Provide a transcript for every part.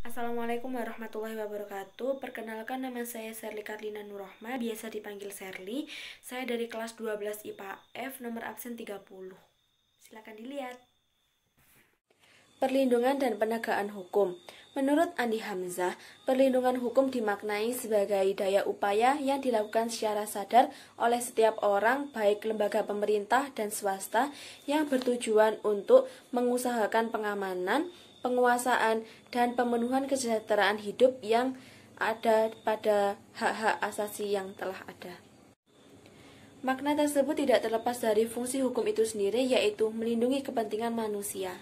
Assalamualaikum warahmatullahi wabarakatuh. Perkenalkan, nama saya Sherly Karlina Nurrohma, biasa dipanggil Sherly. Saya dari kelas 12 IPA F, nomor absen 30. Silakan dilihat. Perlindungan dan penegakan hukum. Menurut Andi Hamzah, perlindungan hukum dimaknai sebagai daya upaya yang dilakukan secara sadar oleh setiap orang, baik lembaga pemerintah dan swasta, yang bertujuan untuk mengusahakan pengamanan, penguasaan, dan pemenuhan kesejahteraan hidup yang ada pada hak-hak asasi yang telah ada. Makna tersebut tidak terlepas dari fungsi hukum itu sendiri, yaitu melindungi kepentingan manusia.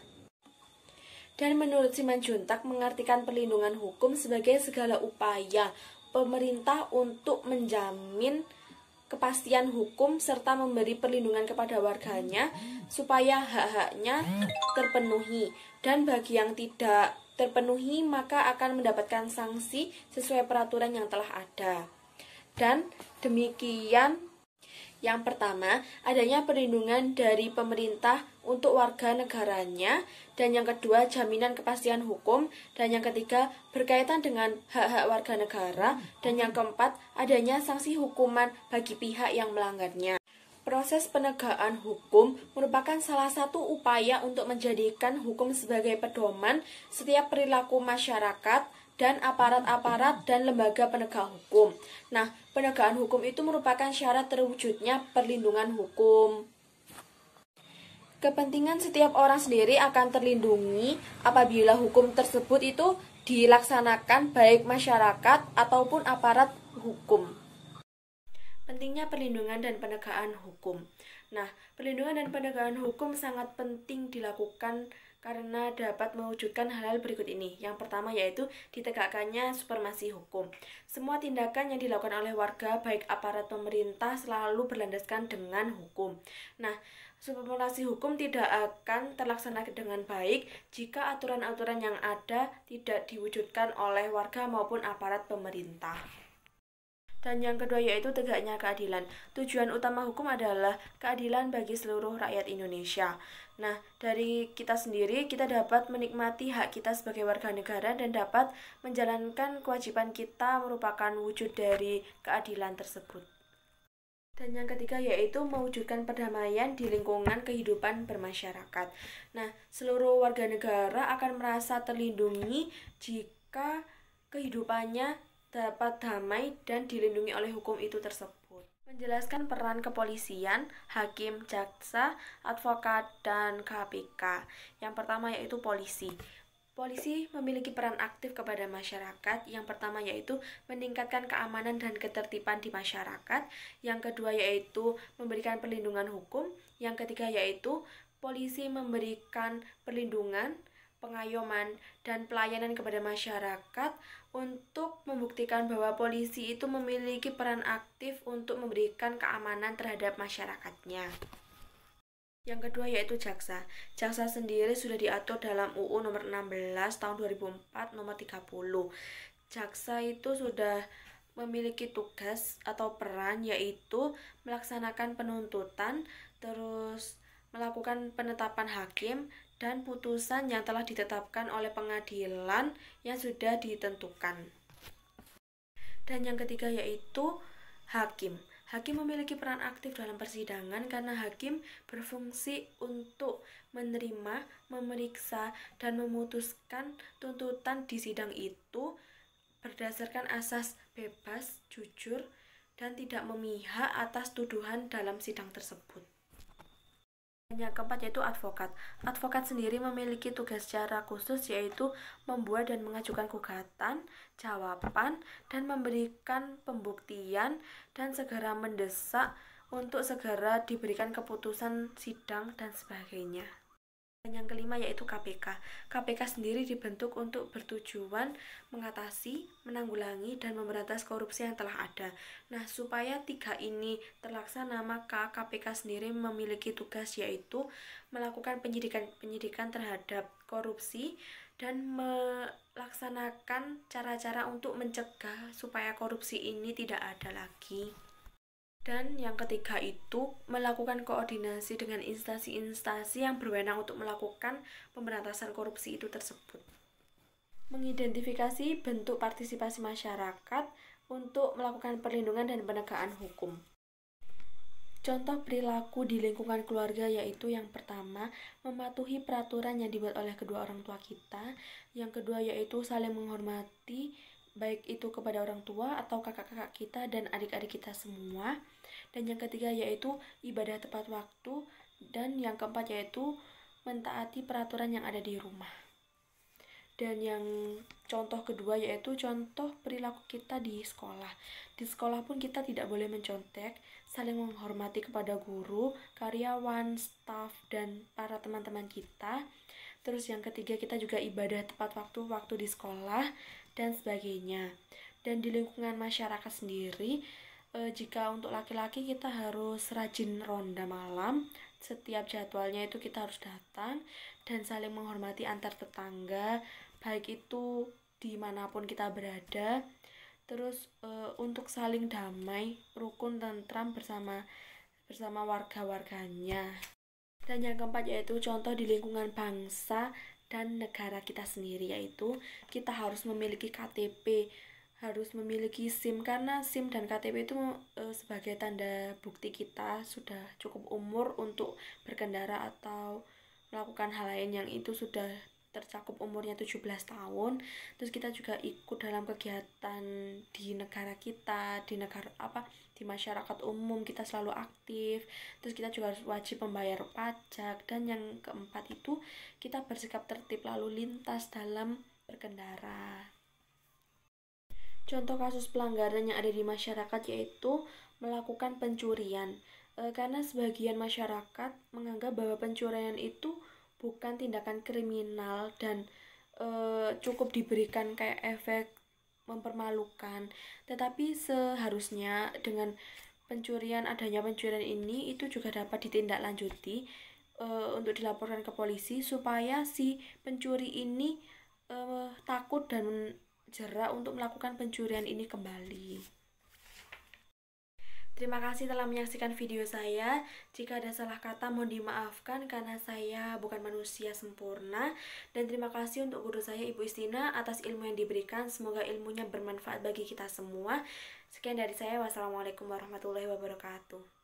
Dan menurut Simanjuntak, mengartikan perlindungan hukum sebagai segala upaya pemerintah untuk menjamin kepastian hukum serta memberi perlindungan kepada warganya supaya hak-haknya terpenuhi, dan bagi yang tidak terpenuhi maka akan mendapatkan sanksi sesuai peraturan yang telah ada. Dan demikian, yang pertama, adanya perlindungan dari pemerintah untuk warga negaranya, dan yang kedua, jaminan kepastian hukum, dan yang ketiga, berkaitan dengan hak-hak warga negara, dan yang keempat, adanya sanksi hukuman bagi pihak yang melanggarnya. Proses penegakan hukum merupakan salah satu upaya untuk menjadikan hukum sebagai pedoman setiap perilaku masyarakat dan aparat-aparat dan lembaga penegak hukum. Nah, penegakan hukum itu merupakan syarat terwujudnya perlindungan hukum. Kepentingan setiap orang sendiri akan terlindungi apabila hukum tersebut itu dilaksanakan baik masyarakat ataupun aparat hukum. Pentingnya perlindungan dan penegakan hukum. Nah, perlindungan dan penegakan hukum sangat penting dilakukan karena dapat mewujudkan hal-hal berikut ini. Yang pertama yaitu ditegakkannya supremasi hukum. Semua tindakan yang dilakukan oleh warga, baik aparat pemerintah, selalu berlandaskan dengan hukum. Nah, supremasi hukum tidak akan terlaksana dengan baik jika aturan-aturan yang ada tidak diwujudkan oleh warga maupun aparat pemerintah. Dan yang kedua yaitu tegaknya keadilan. Tujuan utama hukum adalah keadilan bagi seluruh rakyat Indonesia. Nah, dari kita sendiri, kita dapat menikmati hak kita sebagai warga negara dan dapat menjalankan kewajiban kita merupakan wujud dari keadilan tersebut. Dan yang ketiga yaitu mewujudkan perdamaian di lingkungan kehidupan bermasyarakat. Nah, seluruh warga negara akan merasa terlindungi jika kehidupannya dapat damai dan dilindungi oleh hukum itu tersebut. Menjelaskan peran kepolisian, hakim, jaksa, advokat, dan KPK. Yang pertama yaitu polisi. Polisi memiliki peran aktif kepada masyarakat. Yang pertama yaitu meningkatkan keamanan dan ketertiban di masyarakat. Yang kedua yaitu memberikan perlindungan hukum. Yang ketiga yaitu polisi memberikan perlindungan, pengayoman, dan pelayanan kepada masyarakat untuk membuktikan bahwa polisi itu memiliki peran aktif untuk memberikan keamanan terhadap masyarakatnya. Yang kedua yaitu jaksa. Jaksa sendiri sudah diatur dalam UU nomor 16 tahun 2004 nomor 30. Jaksa itu sudah memiliki tugas atau peran yaitu melaksanakan penuntutan, terus melakukan penetapan hakim dan putusan yang telah ditetapkan oleh pengadilan yang sudah ditentukan. Dan yang ketiga yaitu hakim. Hakim memiliki peran aktif dalam persidangan karena hakim berfungsi untuk menerima, memeriksa, dan memutuskan tuntutan di sidang itu berdasarkan asas bebas, jujur, dan tidak memihak atas tuduhan dalam sidang tersebut. Yang keempat yaitu advokat. Advokat sendiri memiliki tugas secara khusus yaitu membuat dan mengajukan gugatan, jawaban, dan memberikan pembuktian dan segera mendesak untuk segera diberikan keputusan sidang dan sebagainya. Dan yang kelima yaitu KPK. KPK sendiri dibentuk untuk bertujuan mengatasi, menanggulangi, dan memberantas korupsi yang telah ada. Nah, supaya tiga ini terlaksana, maka KPK sendiri memiliki tugas yaitu melakukan penyidikan terhadap korupsi dan melaksanakan cara-cara untuk mencegah supaya korupsi ini tidak ada lagi. Dan yang ketiga itu melakukan koordinasi dengan instansi-instansi yang berwenang untuk melakukan pemberantasan korupsi itu tersebut. mengidentifikasi bentuk partisipasi masyarakat untuk melakukan perlindungan dan penegakan hukum. Contoh perilaku di lingkungan keluarga yaitu yang pertama, mematuhi peraturan yang dibuat oleh kedua orang tua kita. Yang kedua yaitu saling menghormati, baik itu kepada orang tua atau kakak-kakak kita dan adik-adik kita semua. Dan yang ketiga yaitu ibadah tepat waktu. Dan yang keempat yaitu mentaati peraturan yang ada di rumah. Dan yang contoh kedua yaitu contoh perilaku kita di sekolah. Di sekolah pun kita tidak boleh mencontek, saling menghormati kepada guru, karyawan, staf, dan para teman-teman kita. Terus yang ketiga kita juga ibadah tepat waktu di sekolah, dan sebagainya. Dan di lingkungan masyarakat sendiri, jika untuk laki-laki kita harus rajin ronda malam, setiap jadwalnya itu kita harus datang dan saling menghormati antar tetangga, baik itu dimanapun kita berada. Terus untuk saling damai, rukun, tentram bersama warga-warganya. Dan yang keempat yaitu contoh di lingkungan bangsa dan negara kita sendiri, yaitu kita harus memiliki KTP, harus memiliki SIM, karena SIM dan KTP itu sebagai tanda bukti kita sudah cukup umur untuk berkendara atau melakukan hal lain yang itu sudah tercakup umurnya 17 tahun. Terus kita juga ikut dalam kegiatan di negara kita, di masyarakat umum kita selalu aktif. Terus kita juga harus wajib membayar pajak. Dan yang keempat itu kita bersikap tertib lalu lintas dalam berkendara. Contoh kasus pelanggaran yang ada di masyarakat yaitu melakukan pencurian. Karena sebagian masyarakat menganggap bahwa pencurian itu bukan tindakan kriminal dan cukup diberikan kayak efek mempermalukan. Tetapi seharusnya dengan adanya pencurian ini itu juga dapat ditindaklanjuti untuk dilaporkan ke polisi supaya si pencuri ini takut dan jerak untuk melakukan pencurian ini kembali. Terima kasih telah menyaksikan video saya. Jika ada salah kata mohon dimaafkan karena saya bukan manusia sempurna. Dan terima kasih untuk guru saya Ibu Istina atas ilmu yang diberikan. Semoga ilmunya bermanfaat bagi kita semua. Sekian dari saya. Wassalamualaikum warahmatullahi wabarakatuh.